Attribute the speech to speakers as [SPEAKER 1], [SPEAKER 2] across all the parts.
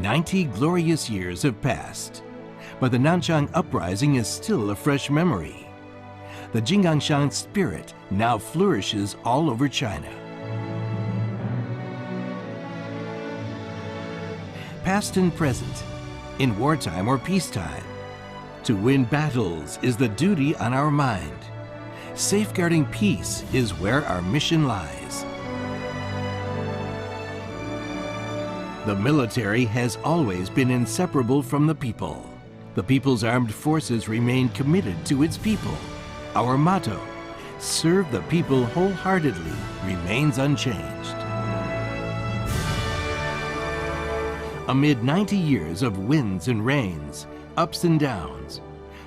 [SPEAKER 1] 90 glorious years have passed, but the Nanchang Uprising is still a fresh memory. The Jinggangshan spirit now flourishes all over China. Past and present, in wartime or peacetime, to win battles is the duty on our mind. Safeguarding peace is where our mission lies. The military has always been inseparable from the people. The People's Armed Forces remain committed to its people. Our motto, serve the people wholeheartedly, remains unchanged. Amid 90 years of winds and rains, ups and downs,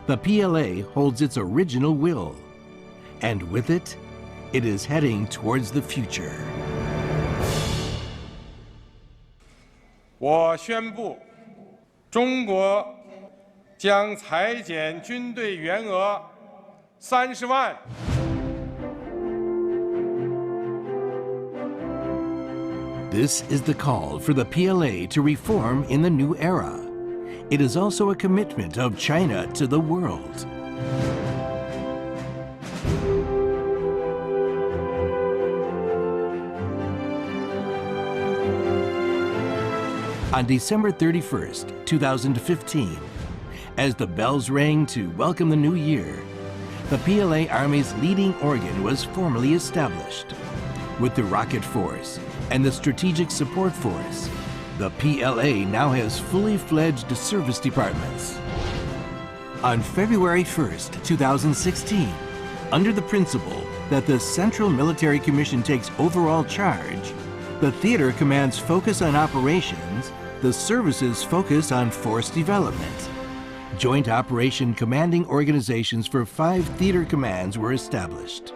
[SPEAKER 1] the PLA holds its original will. And with it, it is heading towards the future.
[SPEAKER 2] 我宣布，中国将裁减军队员额30万。
[SPEAKER 1] This is the call for the PLA to reform in the new era. It is also a commitment of China to the world. On December 31st, 2015, as the bells rang to welcome the new year, the PLA Army's leading organ was formally established. With the Rocket Force and the Strategic Support Force, the PLA now has fully fledged service departments. On February 1st, 2016, under the principle that the Central Military Commission takes overall charge, the theater commands focus on operations, the services focus on force development. Joint operation commanding organizations for 5 theater commands were established.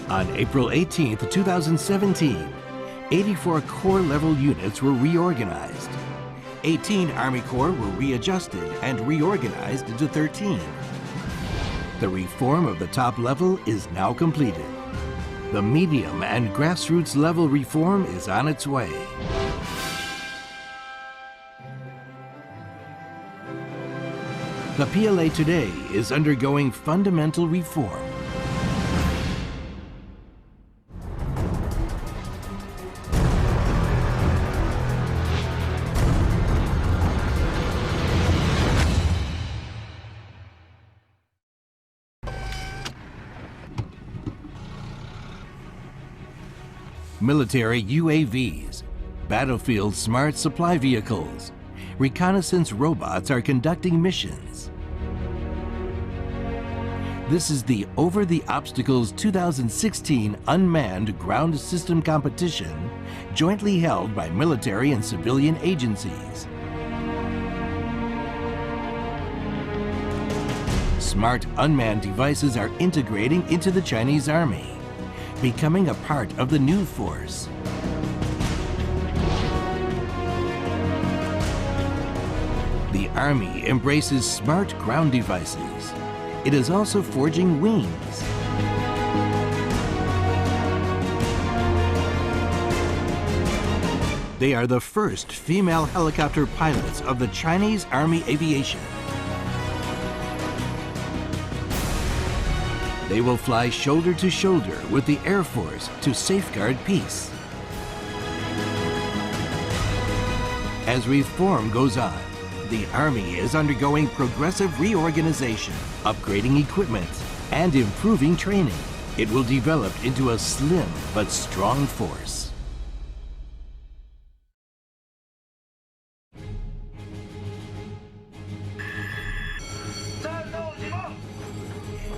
[SPEAKER 1] On April 18, 2017, 84 corps-level units were reorganized. 18 Army Corps were readjusted and reorganized into 13. The reform of the top level is now completed. The medium and grassroots level reform is on its way. The PLA today is undergoing fundamental reform. Military UAVs, battlefield smart supply vehicles, reconnaissance robots are conducting missions. This is the Over the Obstacles 2016 Unmanned Ground System Competition, jointly held by military and civilian agencies. Smart unmanned devices are integrating into the Chinese Army, becoming a part of the new force. The Army embraces smart ground devices. It is also forging wings. They are the first female helicopter pilots of the Chinese Army Aviation. They will fly shoulder to shoulder with the Air Force to safeguard peace. As reform goes on, the Army is undergoing progressive reorganization, upgrading equipment, and improving training. It will develop into a slim but strong force.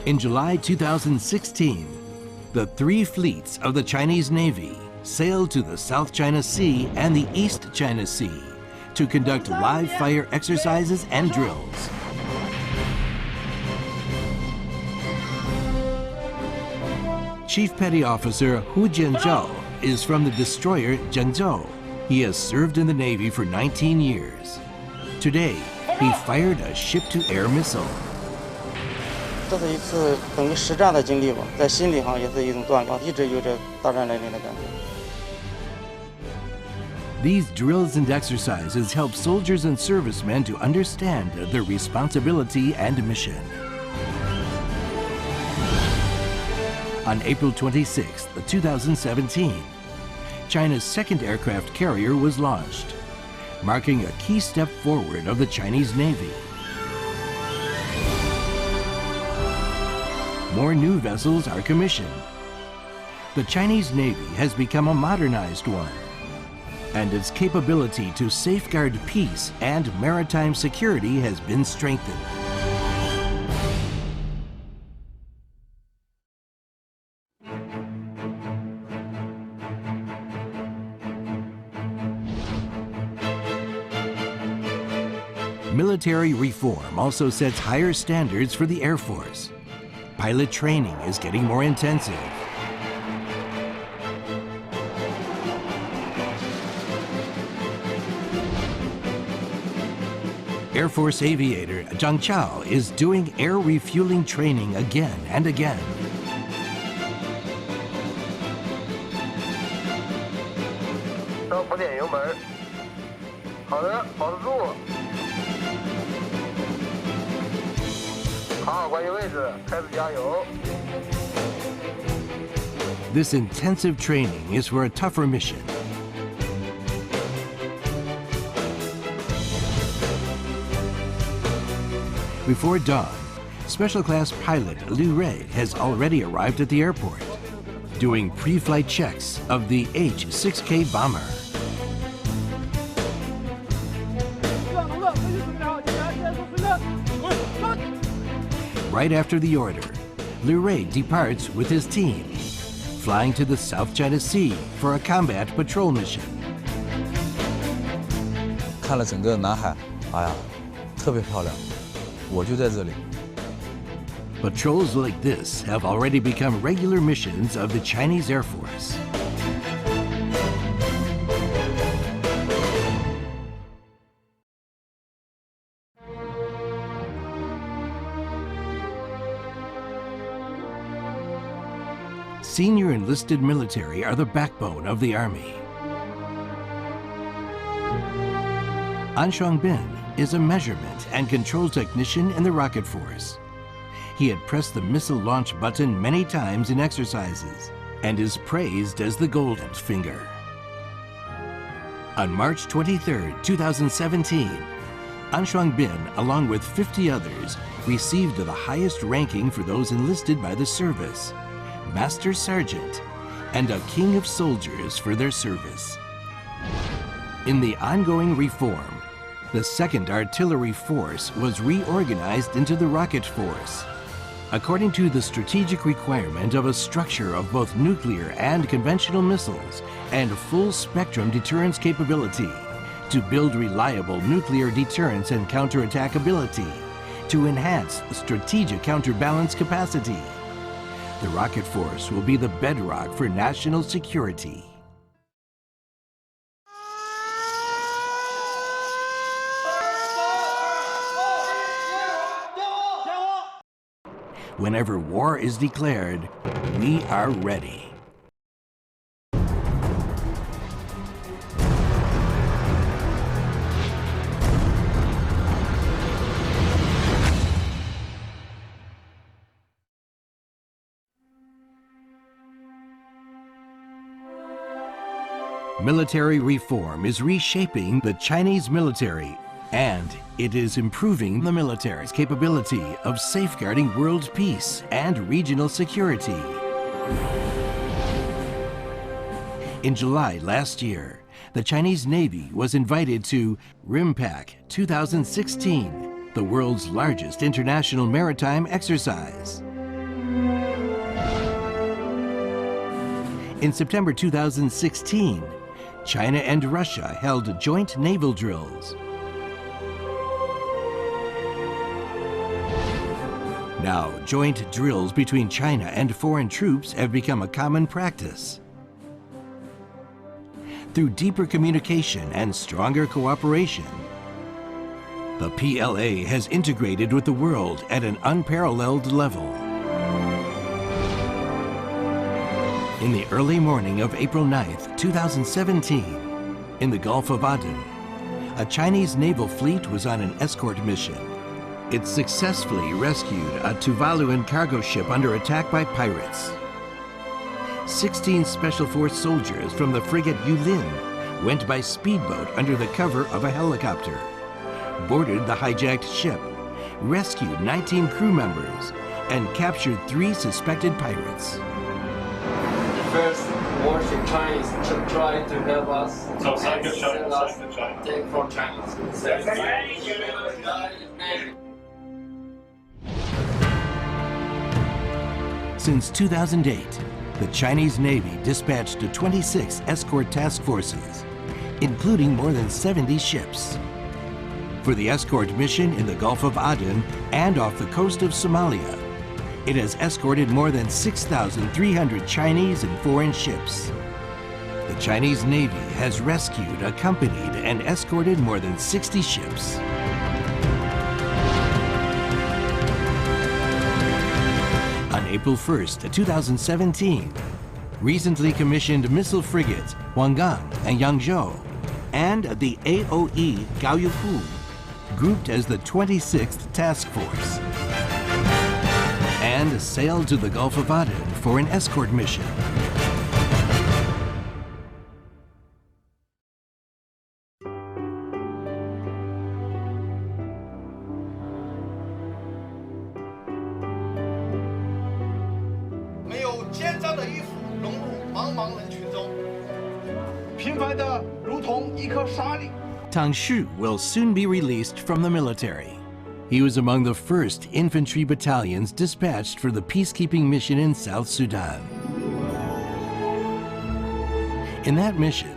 [SPEAKER 1] In July 2016, the 3 fleets of the Chinese Navy sailed to the South China Sea and the East China Sea to conduct live fire exercises and drills. Chief Petty Officer Hu Jianzhou is from the destroyer Zhengzhou. He has served in the Navy for 19 years. Today, he fired a ship-to-air missile.
[SPEAKER 3] 这是一次等于实战的经历吧，在心理上也是一种锻炼，一直有着大战来临的感觉。
[SPEAKER 1] These drills and exercises help soldiers and servicemen to understand their responsibility and mission. On April 26, 2017, China's second aircraft carrier was launched, marking a key step forward of the Chinese Navy. More new vessels are commissioned. The Chinese Navy has become a modernized one, and its capability to safeguard peace and maritime security has been strengthened. Military reform also sets higher standards for the Air Force. Pilot training is getting more intensive. Air Force aviator Zhang Chao is doing air refueling training again and again. This intensive training is for a tougher mission. Before dawn, Special Class Pilot Liu Rui has already arrived at the airport, doing pre-flight checks of the H-6K bomber. Right after the order, Liu Rui departs with his team, flying to the South China Sea for a combat patrol mission.
[SPEAKER 4] 看了整个南海，哎呀，特别漂亮，我就在这里。
[SPEAKER 1] Patrols like this have already become regular missions of the Chinese Air Force. Senior enlisted military are the backbone of the Army. An Shuangbin is a measurement and control technician in the rocket force. He had pressed the missile launch button many times in exercises and is praised as the golden finger. On March 23, 2017, An Shuangbin, along with 50 others, received the highest ranking for those enlisted by the service, Master Sergeant, and a King of Soldiers for their service. In the ongoing reform, the 2nd Artillery Force was reorganized into the Rocket Force, according to the strategic requirement of a structure of both nuclear and conventional missiles and full-spectrum deterrence capability, to build reliable nuclear deterrence and counterattack ability, to enhance strategic counterbalance capacity. The Rocket Force will be the bedrock for national security. Whenever war is declared, we are ready. Military reform is reshaping the Chinese military, and it is improving the military's capability of safeguarding world peace and regional security. In July last year, the Chinese Navy was invited to RIMPAC 2016, the world's largest international maritime exercise. In September 2016, China and Russia held joint naval drills. Now, joint drills between China and foreign troops have become a common practice. Through deeper communication and stronger cooperation, the PLA has integrated with the world at an unparalleled level. In the early morning of April 9, 2017, In the Gulf of Aden, a Chinese naval fleet was on an escort mission. It successfully rescued a Tuvaluan cargo ship under attack by pirates. 16 Special Force soldiers from the frigate Yulin went by speedboat under the cover of a helicopter, boarded the hijacked ship, rescued 19 crew members, and captured 3 suspected pirates.
[SPEAKER 5] The first warship Chinese to try to help us.
[SPEAKER 6] So Psycho China.
[SPEAKER 5] Take from China.
[SPEAKER 1] Since 2008, the Chinese Navy dispatched 26 escort task forces, including more than 70 ships. For the escort mission in the Gulf of Aden and off the coast of Somalia, it has escorted more than 6,300 Chinese and foreign ships. The Chinese Navy has rescued, accompanied, and escorted more than 60 ships. On April 1st, 2017, recently commissioned missile frigates Huanggang and Yangzhou and the AOE Gaoyupu, grouped as the 26th Task Force, and sailed to the Gulf of Aden for an escort mission. Tang Shu will soon be released from the military. He was among the first infantry battalions dispatched for the peacekeeping mission in South Sudan. In that mission,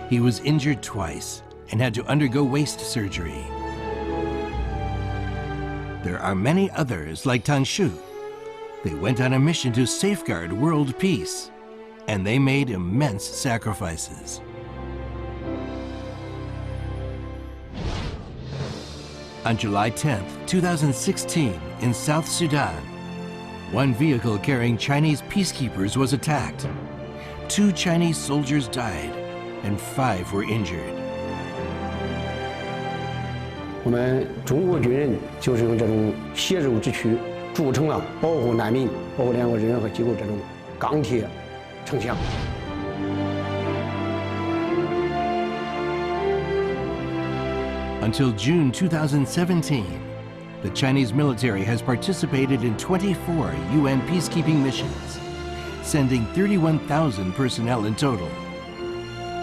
[SPEAKER 1] he was injured twice and had to undergo waist surgery. There are many others like Tang Shu. They went on a mission to safeguard world peace, and they made immense sacrifices. On July 10, 2016, in South Sudan, one vehicle carrying Chinese peacekeepers was attacked. 2 Chinese soldiers died, and 5 were injured.
[SPEAKER 7] 我们中国军人就是用这种血肉之躯铸成了保护难民、保护联合国人员和机构这种钢铁城墙。
[SPEAKER 1] Until June 2017, the Chinese military has participated in 24 UN peacekeeping missions, sending 31,000 personnel in total.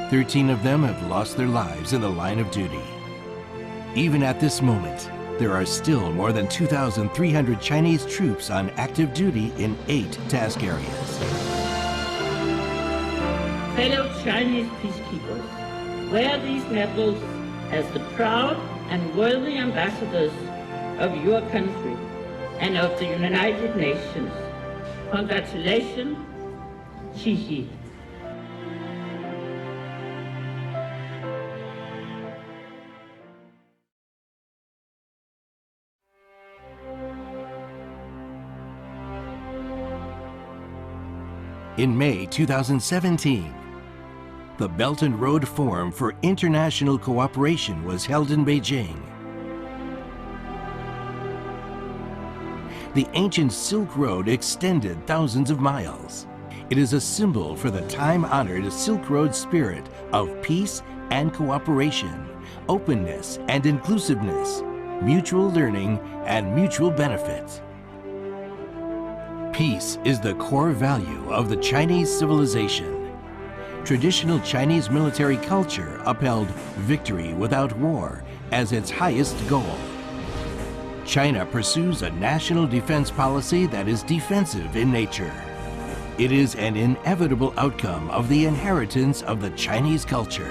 [SPEAKER 1] 13 of them have lost their lives in the line of duty. Even at this moment, there are still more than 2,300 Chinese troops on active duty in 8 task areas.
[SPEAKER 8] Fellow Chinese peacekeepers, wear these medals as the proud and worthy ambassadors of your country and of the United Nations. Congratulations, Xi Xi.
[SPEAKER 1] In May 2017, the Belt and Road Forum for International Cooperation was held in Beijing. The ancient Silk Road extended thousands of miles. It is a symbol for the time-honored Silk Road spirit of peace and cooperation, openness and inclusiveness, mutual learning and mutual benefit. Peace is the core value of the Chinese civilization. Traditional Chinese military culture upheld victory without war as its highest goal. China pursues a national defense policy that is defensive in nature. It is an inevitable outcome of the inheritance of the Chinese culture.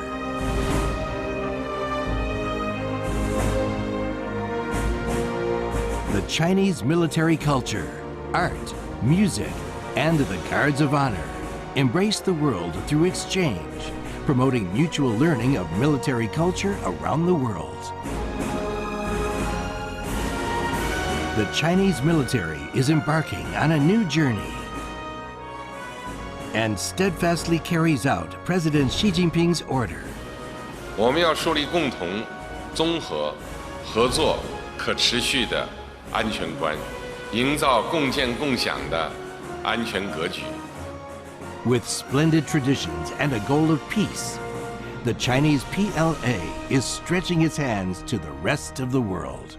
[SPEAKER 1] The Chinese military culture, art, music, and the guards of honor embrace the world through exchange, promoting mutual learning of military culture around the world. The Chinese military is embarking on a new journey and steadfastly carries out President Xi Jinping's order.
[SPEAKER 2] 我们要树立共同、综合、合作、可持续的安全观，营造共建共享的安全格局。
[SPEAKER 1] With splendid traditions and a goal of peace, the Chinese PLA is stretching its hands to the rest of the world.